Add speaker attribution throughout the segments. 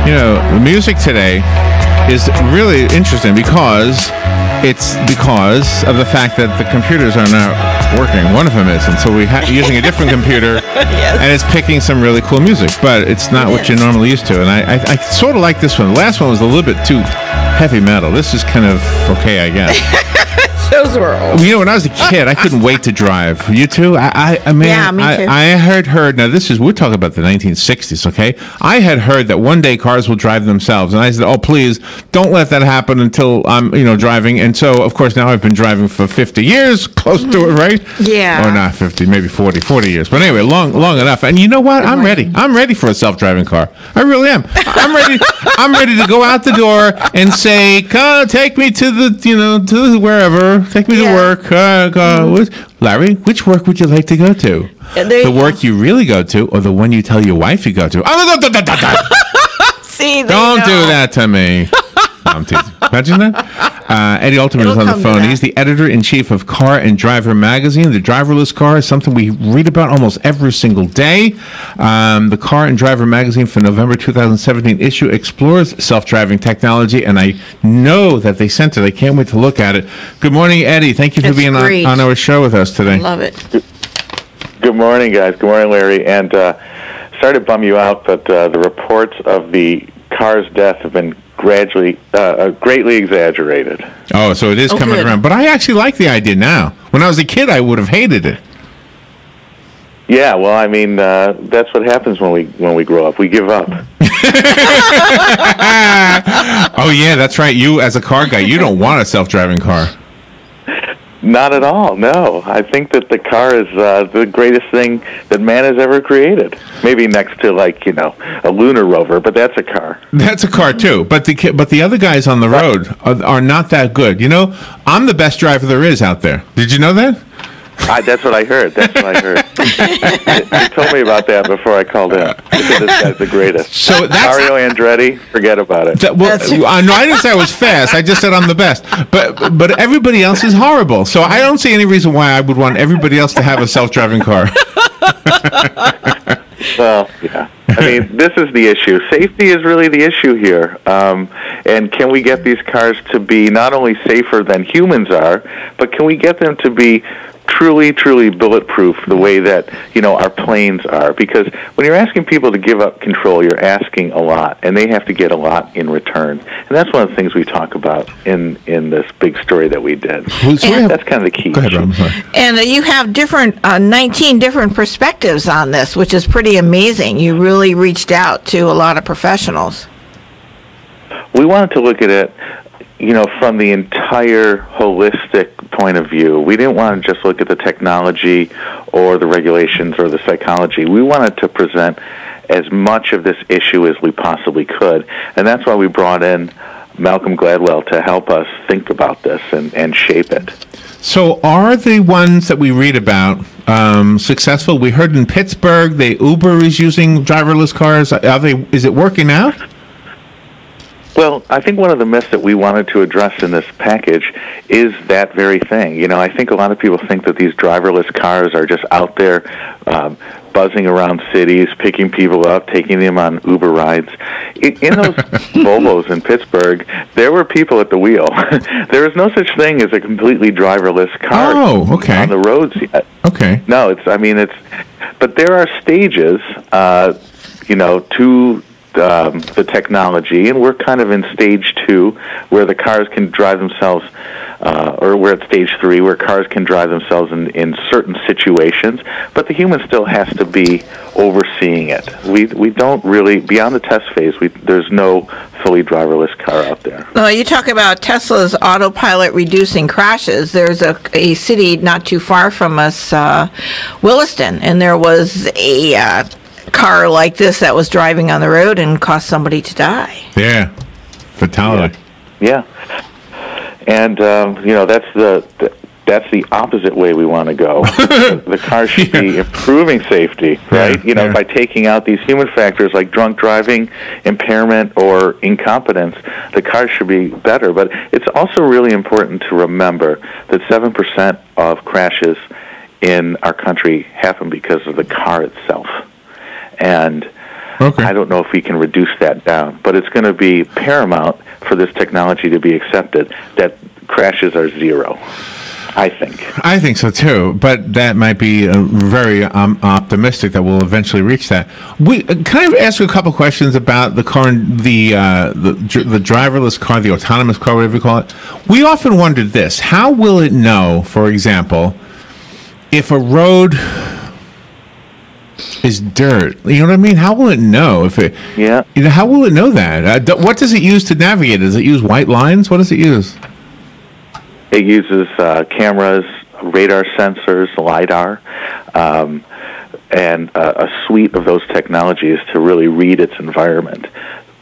Speaker 1: The music today is really interesting because of the fact that the computers are not working. One of them is, and so we're using a different computer,
Speaker 2: Yes.
Speaker 1: and it's picking some really cool music, but it's not what you're normally used to. And I sort of like this one. The last one was a little bit too heavy metal. This is kind of okay, I guess.
Speaker 2: Those were old.
Speaker 1: When I was a kid, I couldn't wait to drive. You too? I mean,
Speaker 2: Yeah, me too.
Speaker 1: I heard. Now we're talking about the 1960s, okay? I had heard that one day cars will drive themselves, and I said, "Oh, please, don't let that happen until I'm, driving." And so, of course, now I've been driving for 50 years, close to it, right?
Speaker 2: Yeah.
Speaker 1: Or not 50, maybe 40 years. But anyway, long enough. And you know what? I'm ready. I'm ready for a self-driving car. I really am. I'm ready. I'm ready to go out the door and say, "Take me to the, to wherever." Take me to work. Larry, which work would you like to go to? The work you really go to, or the one you tell your wife you go to?
Speaker 2: See,
Speaker 1: don't do that to me. I'm teasing. Imagine that. Eddie Alterman is on the phone. He's the editor-in-chief of Car and Driver magazine. The driverless car is something we read about almost every single day. The Car and Driver magazine for November 2017 issue explores self-driving technology, and I know that they sent it. I can't wait to look at it. Good morning, Eddie. Thank you for being on our show with us today.
Speaker 2: I love it.
Speaker 3: Good morning, guys. Good morning, Larry. And sorry to bum you out, but the reports of the car's death have been greatly exaggerated.
Speaker 1: Oh, so it is coming around. But I actually like the idea now. When I was a kid, I would have hated it.
Speaker 3: Yeah, well, I mean, that's what happens when we grow up. We give up.
Speaker 1: Oh, yeah, that's right. You, as a car guy, you don't want a self-driving car.
Speaker 3: Not at all, no. I think that the car is the greatest thing that man has ever created. Maybe next to, a lunar rover, but that's a car.
Speaker 1: That's a car, too. But the other guys on the road are not that good. I'm the best driver there is out there. Did you know that?
Speaker 3: That's what I heard. He told me about that before I called in. He said this guy's the greatest.
Speaker 1: So that's
Speaker 3: Mario Andretti, forget about it.
Speaker 1: No, I didn't say I was fast. I just said I'm the best. But everybody else is horrible. So I don't see any reason why I would want everybody else to have a self-driving car.
Speaker 3: Well, yeah. I mean, this is the issue. Safety is really the issue here. And can we get these cars to be not only safer than humans are, but can we get them to be truly, truly bulletproof the way that, our planes are? Because when you're asking people to give up control, you're asking a lot, and they have to get a lot in return. And that's one of the things we talk about in this big story that we did. That's kind of the key.
Speaker 1: Go ahead, Rob.
Speaker 2: And you have 19 different perspectives on this, which is pretty amazing. You really reached out to a lot of professionals.
Speaker 3: We wanted to look at it, from the entire holistic point of view. We didn't want to just look at the technology or the regulations or the psychology. We wanted to present as much of this issue as we possibly could. And that's why we brought in Malcolm Gladwell to help us think about this and shape it.
Speaker 1: So are the ones that we read about successful? We heard in Pittsburgh, the Uber is using driverless cars. Is it working out?
Speaker 3: Well, I think one of the myths that we wanted to address in this package is that very thing. I think a lot of people think that these driverless cars are just out there buzzing around cities, picking people up, taking them on Uber rides. In those Volvos in Pittsburgh, there were people at the wheel. There is no such thing as a completely driverless car on the roads yet.
Speaker 1: Okay.
Speaker 3: No, but there are stages, to the technology, and we're kind of in stage 2 where the cars can drive themselves, or we're at stage 3 where cars can drive themselves in certain situations, but the human still has to be overseeing it. We don't really, beyond the test phase, there's no fully driverless car out there.
Speaker 2: Well, you talk about Tesla's autopilot reducing crashes. There's a city not too far from us, Williston, and there was a car like this that was driving on the road and caused somebody to die.
Speaker 1: Yeah, fatality.
Speaker 3: Yeah. And that's the opposite way we want to go. The car should be improving safety, right? By taking out these human factors like drunk driving, impairment, or incompetence. The car should be better. But it's also really important to remember that 7% of crashes in our country happen because of the car itself. And
Speaker 1: Okay.
Speaker 3: I don't know if we can reduce that down, but it's going to be paramount for this technology to be accepted that crashes are zero. I think
Speaker 1: so too, but that might be very optimistic that we'll eventually reach that. Can I ask you a couple questions about the car, the driverless car, the autonomous car, whatever you call it? We often wondered this: how will it know, for example, if a road is dirt? You know what I mean? How will it know if it?
Speaker 3: Yeah.
Speaker 1: How will it know that? What does it use to navigate? Does it use white lines? What does it use?
Speaker 3: It uses cameras, radar sensors, LiDAR, and a suite of those technologies to really read its environment.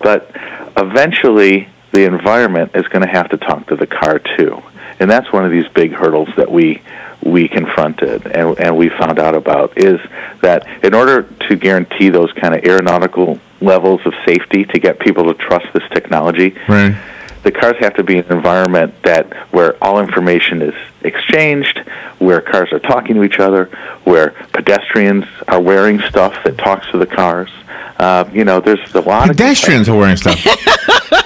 Speaker 3: But eventually, the environment is going to have to talk to the car, too. And that's one of these big hurdles that we confronted and we found out about, is that in order to guarantee those kind of aeronautical levels of safety to get people to trust this technology,
Speaker 1: right,
Speaker 3: the cars have to be in an environment where all information is exchanged, where cars are talking to each other, where pedestrians are wearing stuff that talks to the cars. There's a lot
Speaker 1: pedestrians are wearing stuff.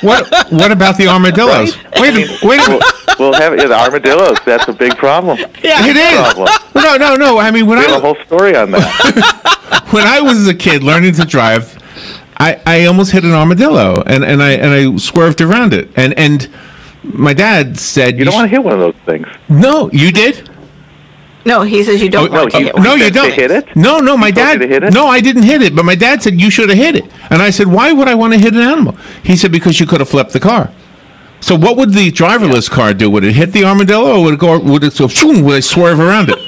Speaker 1: What about the armadillos?
Speaker 3: Right? Wait a minute. We'll have the armadillos. That's a big problem.
Speaker 1: Yeah, it is. No. I mean,
Speaker 3: we have a whole story on that.
Speaker 1: When I was a kid learning to drive, I almost hit an armadillo, and I swerved around it. And my dad said,
Speaker 3: you don't want to hit one of those things.
Speaker 1: No, you did?
Speaker 2: No, he says you don't want to hit one.
Speaker 1: No, you don't.
Speaker 3: Hit it?
Speaker 1: No, my dad. No, I didn't hit it, but my dad said you should have hit it. And I said, why would I want to hit an animal? He said, because you could have flipped the car. So what would the driverless car do? Would it hit the armadillo, or would it I swerve around it?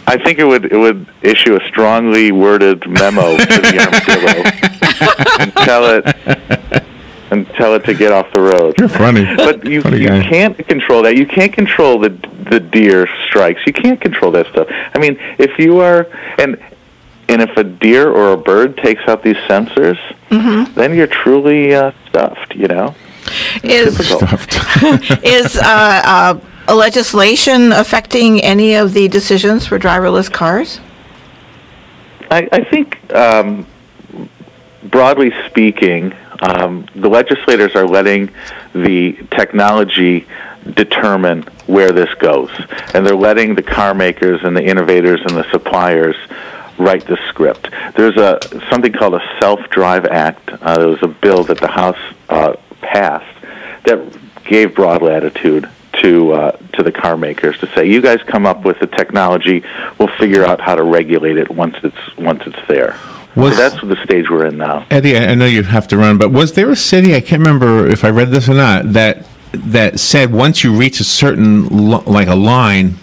Speaker 3: I think it would issue a strongly worded memo to the armadillo and tell it to get off the road.
Speaker 1: You're funny.
Speaker 3: But you can't control that. You can't control the deer strikes. You can't control that stuff. I mean, if you are and if a deer or a bird takes out these sensors, then you're truly stuffed.
Speaker 2: Is legislation affecting any of the decisions for driverless cars?
Speaker 3: I think, broadly speaking, the legislators are letting the technology determine where this goes, and they're letting the car makers and the innovators and the suppliers write the script. There's something called a Self-Drive Act. There was a bill that the House passed that gave broad latitude to the car makers to say, you guys come up with the technology, we'll figure out how to regulate it once it's there. So that's the stage we're in now.
Speaker 1: Eddie, I know you have to run, but was there a city, I can't remember if I read this or not, that said once you reach a certain like a line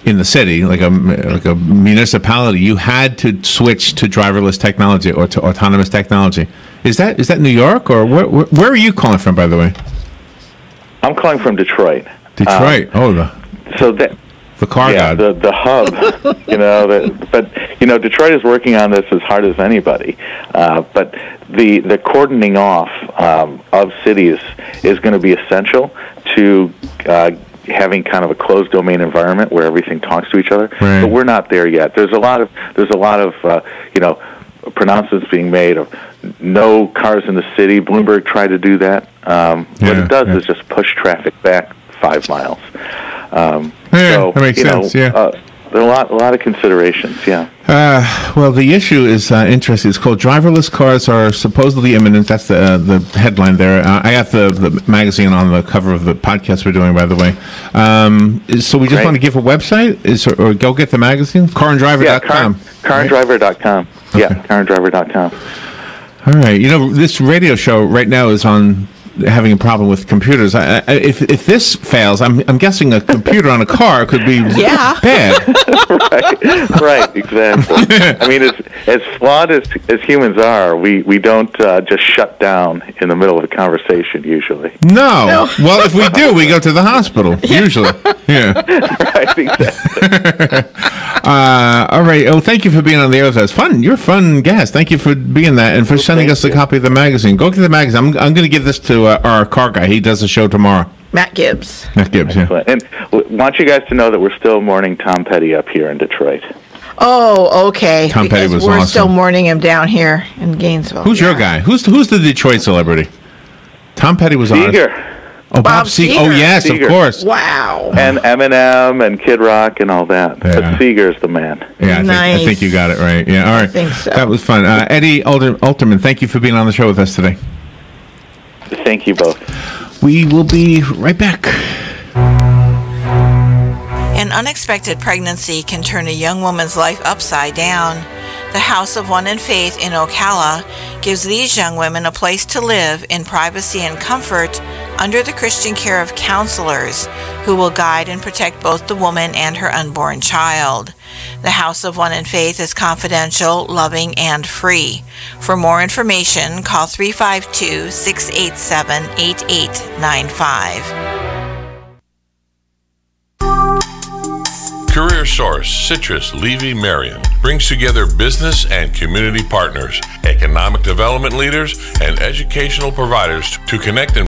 Speaker 1: in the city, like a municipality, you had to switch to driverless technology or to autonomous technology? Is that New York, or where are you calling from, by the way?
Speaker 3: I'm calling from Detroit.
Speaker 1: Detroit. The car god.
Speaker 3: The hub. But Detroit is working on this as hard as anybody. But the cordoning off of cities is going to be essential to having kind of a closed domain environment where everything talks to each other.
Speaker 1: Right.
Speaker 3: But we're not there yet. There's a lot of pronouncements being made of no cars in the city. Bloomberg tried to do that. What it does is just push traffic back 5 miles.
Speaker 1: That makes sense.
Speaker 3: There are a lot of considerations. Yeah.
Speaker 1: Well, the issue is interesting. It's called "Driverless Cars Are Supposedly Imminent." That's the headline there. I got the magazine on the cover of the podcast we're doing, by the way. So we just want to give a website, or go get the magazine. Carandriver.com.
Speaker 3: Carandriver.com.
Speaker 1: Okay.
Speaker 3: Yeah, carandriver.com.
Speaker 1: All right. This radio show right now is on having a problem with computers. If this fails, I'm guessing a computer on a car could be bad.
Speaker 3: Right, exactly. I mean, as flawed as humans are, we don't just shut down in the middle of a conversation usually.
Speaker 1: No. Well, if we do, we go to the hospital usually. Yeah.
Speaker 3: Right, exactly.
Speaker 1: All right. Oh, thank you for being on the air with us. Fun. You're a fun guest. Thank you for being that and for sending us a copy of the magazine. Go get the magazine. I'm going to give this to our car guy. He does the show tomorrow.
Speaker 2: Matt Gibbs.
Speaker 1: Yeah.
Speaker 3: And want you guys to know that we're still mourning Tom Petty up here in Detroit.
Speaker 2: Oh, okay.
Speaker 1: Tom Petty was
Speaker 2: we're
Speaker 1: awesome.
Speaker 2: still mourning him down here in Gainesville.
Speaker 1: Who's your guy? Who's the Detroit celebrity? Tom Petty was on.
Speaker 3: Seeger.
Speaker 1: Oh, Bob Seger. Oh, yes,
Speaker 3: Seger.
Speaker 1: of course.
Speaker 2: Wow.
Speaker 3: And Eminem and Kid Rock and all that.
Speaker 1: Yeah.
Speaker 3: But Seeger's the man.
Speaker 1: Yeah, I think you got it right. Yeah, all right.
Speaker 2: I think so.
Speaker 1: That was fun. Eddie Alterman, thank you for being on the show with us today.
Speaker 3: Thank you both.
Speaker 1: We will be right back.
Speaker 2: An unexpected pregnancy can turn a young woman's life upside down. The House of One in Faith in Ocala gives these young women a place to live in privacy and comfort under the Christian care of counselors who will guide and protect both the woman and her unborn child. The House of One in Faith is confidential, loving, and free. For more information, call 352-687-8895.
Speaker 4: Career Source, Citrus, Levy, Marion brings together business and community partners, economic development leaders, and educational providers to connect and